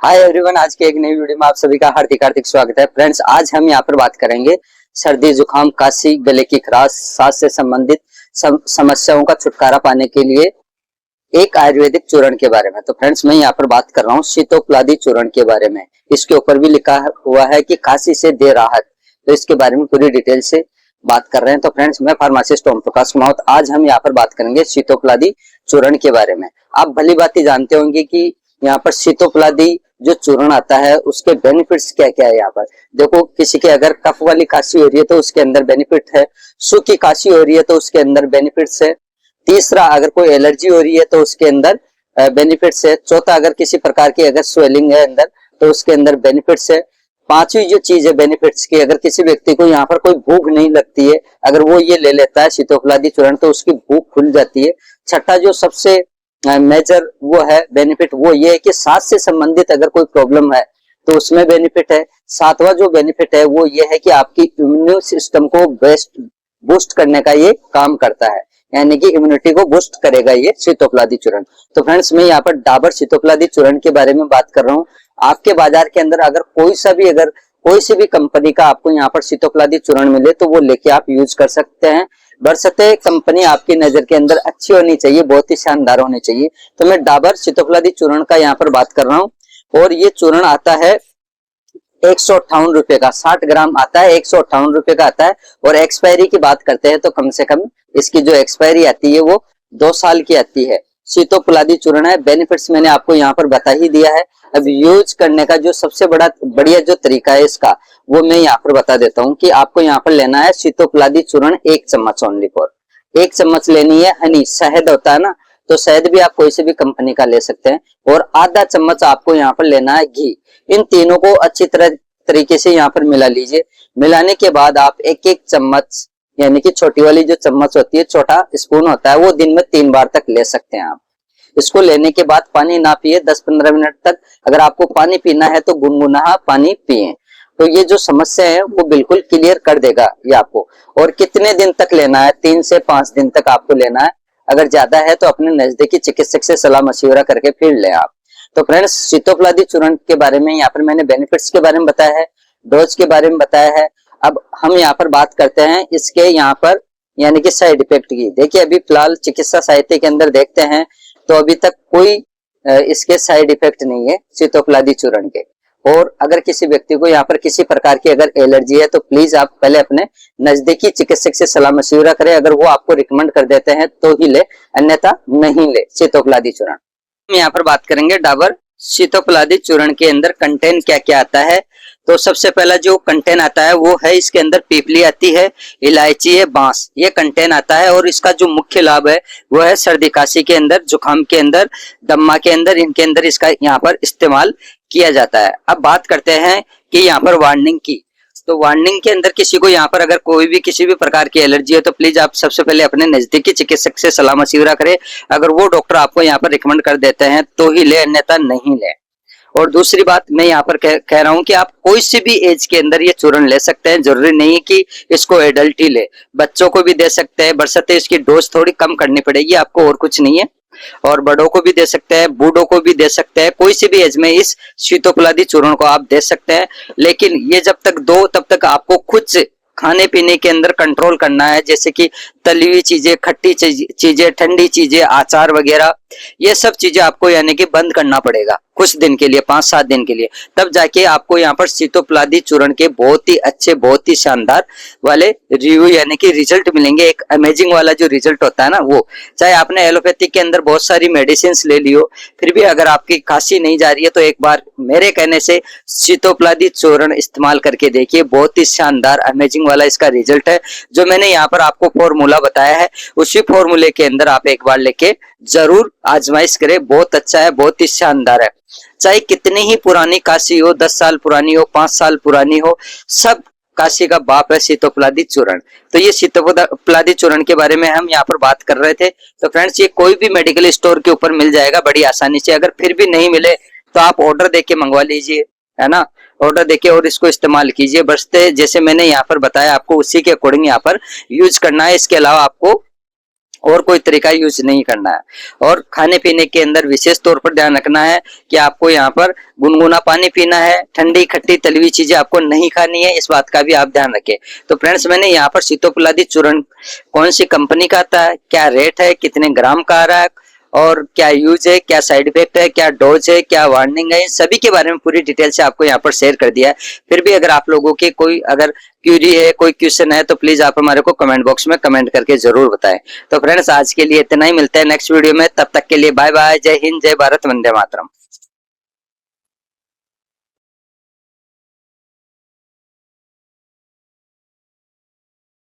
Hi everyone, आज के एक नई वीडियो में आप सभी का हार्दिक हार्दिक स्वागत है। फ्रेंड्स, आज हम यहाँ पर बात करेंगे सर्दी जुकाम काशी गले की खराश सांस से संबंधित समस्याओं का छुटकारा पाने के लिए एक आयुर्वेदिक चूर्ण के बारे में। तो फ्रेंड्स, मैं यहाँ पर बात कर रहा हूँ शीतोपलादी चूर्ण के बारे में। इसके ऊपर भी लिखा हुआ है कि खांसी से दे राहत, तो इसके बारे में पूरी डिटेल से बात कर रहे हैं। तो फ्रेंड्स, मैं फार्मासिस्ट ओम प्रकाश कुमावत, आज हम यहाँ पर बात करेंगे शीतोपलादी चूर्ण के बारे में। आप भली बात जानते होंगे कि यहाँ पर शीतोपलादी जो चूर्ण आता है उसके बेनिफिट्स क्या क्या है। यहाँ पर देखो, किसी के अगर कफ वाली खांसी हो रही है तो उसके अंदर बेनिफिट है, सूखी खांसी हो रही है तो उसके अंदर बेनिफिट्स है। तीसरा, अगर कोई एलर्जी हो रही है तो उसके अंदर बेनिफिट्स है। चौथा, अगर किसी प्रकार की अगर स्वेलिंग है अंदर तो उसके अंदर बेनिफिट्स है। पांचवी जो चीज है बेनिफिट्स की, अगर किसी व्यक्ति को यहाँ पर कोई भूख नहीं लगती है, अगर वो ये ले लेता है शीतोपलादी चूर्ण तो उसकी भूख खुल जाती है। छठा जो सबसे मेजर वो है बेनिफिट, वो ये है कि सांस से संबंधित अगर कोई प्रॉब्लम है तो उसमें बेनिफिट है। सातवां जो बेनिफिट है वो ये है कि आपकी इम्यून सिस्टम को बूस्ट करने का ये काम करता है, यानी कि इम्यूनिटी को बूस्ट करेगा ये शीतोपलादी चूर्ण। तो फ्रेंड्स, मैं यहाँ पर डाबर शीतोपलादी चूर्ण के बारे में बात कर रहा हूँ। आपके बाजार के अंदर अगर कोई सी भी कंपनी का आपको यहाँ पर शीतोपलादी चूर्ण मिले तो वो लेके आप यूज कर सकते हैं। बरसते कंपनी आपकी नजर के अंदर अच्छी होनी चाहिए, बहुत ही शानदार होनी चाहिए। तो मैं डाबर शीतोपलादी चूर्ण का यहाँ पर बात कर रहा हूँ, और ये चूर्ण आता है 158 रुपए का, 60 ग्राम आता है, 158 रुपए का आता है। और एक्सपायरी की बात करते हैं तो कम से कम इसकी जो एक्सपायरी आती है वो 2 साल की आती है। शीतोपलादी चूर्ण है, बेनिफिट्स मैंने आपको यहाँ पर बता ही दिया है। अब यूज करने का जो सबसे बढ़िया जो तरीका है इसका, वो मैं यहाँ पर बता देता हूँ कि आपको यहाँ पर लेना है शीतोपलादी चूर्ण 1 चम्मच ओनली फॉर 1 चम्मच लेनी है हनी, शहद होता है ना, तो शहद भी आप कोई से भी कंपनी का ले सकते हैं। और आधा चम्मच आपको यहाँ पर लेना है घी। इन तीनों को अच्छी तरीके से यहाँ पर मिला लीजिए। मिलाने के बाद आप एक एक चम्मच, यानी कि छोटी वाली जो चम्मच होती है, छोटा स्पून होता है, वो दिन में 3 बार तक ले सकते हैं आप। इसको लेने के बाद पानी ना पिए 10-15 मिनट तक। अगर आपको पानी पीना है तो गुनगुना पानी पिए, तो ये जो समस्या है वो बिल्कुल क्लियर कर देगा ये आपको। और कितने दिन तक लेना है? 3 से 5 दिन तक आपको लेना है। अगर ज्यादा है तो अपने नजदीकी चिकित्सक से सलाह मशविरा करके फिर लें आप। तो फ्रेंड्स, शीतोपलादी चूर्ण के बारे में यहाँ पर मैंने बेनिफिट्स के बारे में बताया है, डोज के बारे में बताया है। अब हम यहाँ पर बात करते हैं इसके यहाँ पर यानी कि साइड इफेक्ट की। देखिए, अभी फिलहाल चिकित्सा साहित्य के अंदर देखते हैं तो अभी तक कोई इसके साइड इफेक्ट नहीं है शीतोपलादी चूर्ण के। और अगर किसी व्यक्ति को यहाँ पर किसी प्रकार की अगर एलर्जी है तो प्लीज आप पहले अपने नजदीकी चिकित्सक से सलाह मशविरा करें। अगर वो आपको रिकमेंड कर देते हैं तो ही ले, अन्यथा नहीं ले शीतोपलादी चूर्ण। हम यहाँ पर बात करेंगे डाबर शीतोपलादी चूर्ण के अंदर कंटेंट क्या क्या आता है। तो सबसे पहला जो कंटेंट आता है वो है, इसके अंदर पीपली आती है, इलायची है, बांस, ये कंटेंट आता है। और इसका जो मुख्य लाभ है वो है सर्दी खांसी के अंदर, जुकाम के अंदर, दम्मा के अंदर, इनके अंदर इसका यहाँ पर इस्तेमाल किया जाता है। अब बात करते हैं कि यहाँ पर वार्निंग की। तो वार्निंग के अंदर किसी को यहाँ पर अगर कोई भी किसी भी प्रकार की एलर्जी है तो प्लीज आप सबसे पहले अपने नजदीकी चिकित्सक से सलाह मशविरा करें। अगर वो डॉक्टर आपको यहाँ पर रिकमेंड कर देते हैं तो ही ले, अन्यथा नहीं ले। और दूसरी बात मैं यहाँ पर कह रहा हूँ कि आप कोई सी भी एज के अंदर ये चूर्ण ले सकते हैं। जरूरी नहीं है कि इसको एडल्ट ही ले, बच्चों को भी दे सकते हैं। बरसते इसकी डोज थोड़ी कम करनी पड़ेगी आपको, और कुछ नहीं है। और बड़ों को भी दे सकते हैं, बूढ़ों को भी दे सकते हैं, कोई सी भी एज में इस शीतोपलादी चूर्ण को आप दे सकते हैं। लेकिन ये जब तक दो तब तक आपको कुछ खाने पीने के अंदर कंट्रोल करना है, जैसे कि तली हुई चीजें, खट्टी चीजें, ठंडी चीजें, अचार वगैरह, ये सब चीजें आपको यानी कि बंद करना पड़ेगा कुछ दिन के लिए, 5-7 दिन के लिए। तब जाके आपको यहाँ पर शीतोपलादी चूर्ण के बहुत ही अच्छे, बहुत ही शानदार वाले रिव्यू यानी कि रिजल्ट मिलेंगे। एक अमेजिंग वाला जो रिजल्ट होता है ना, वो चाहे आपने एलोपैथी के अंदर बहुत सारी मेडिसिन ले ली हो, फिर भी अगर आपकी खांसी नहीं जा रही है तो एक बार मेरे कहने से शीतोपलादी चूर्ण इस्तेमाल करके देखिए। बहुत ही शानदार अमेजिंग वाला इसका रिजल्ट है। जो मैंने यहाँ पर आपको फॉर्मूला बताया है, उसी फॉर्मूले के अंदर आप एक बार लेके जरूर आजमाइश करें। बहुत अच्छा है, बहुत ही शानदार है। चाहे कितनी ही पुरानी काशी हो, 10 साल पुरानी हो, 5 साल पुरानी हो, सब काशी का बाप है शीतोपलादी चूर्ण। तो ये शीतोपलादी चूर्ण के बारे में हम यहाँ पर बात कर रहे थे। तो फ्रेंड्स, ये कोई भी मेडिकल स्टोर के ऊपर मिल जाएगा बड़ी आसानी से। अगर फिर भी नहीं मिले तो आप ऑर्डर देके मंगवा लीजिए, है ना, ऑर्डर देके और इसको इस्तेमाल कीजिए। बरसते जैसे मैंने यहाँ पर बताया आपको उसी के अकॉर्डिंग यहाँ पर यूज करना है। इसके अलावा आपको और कोई तरीका यूज नहीं करना है। और खाने पीने के अंदर विशेष तौर पर ध्यान रखना है कि आपको यहाँ पर गुनगुना पानी पीना है, ठंडी खट्टी तली हुई चीजें आपको नहीं खानी है, इस बात का भी आप ध्यान रखें। तो फ्रेंड्स मैंने यहाँ पर सीतोपलादी चूर्ण कौन सी कंपनी का आता है, क्या रेट है, कितने ग्राम का आ रहा है और क्या यूज है, क्या साइड इफेक्ट है, क्या डोज है, क्या वार्निंग है, इन सभी के बारे में पूरी डिटेल से आपको यहाँ पर शेयर कर दिया है। फिर भी अगर आप लोगों के कोई अगर क्यूरी है, कोई क्वेश्चन है तो प्लीज आप हमारे को कमेंट बॉक्स में कमेंट करके जरूर बताएं। तो फ्रेंड्स आज के लिए इतना ही, मिलते हैं नेक्स्ट वीडियो में, तब तक के लिए बाय बाय, जय हिंद, जय भारत, वंदे मातरम।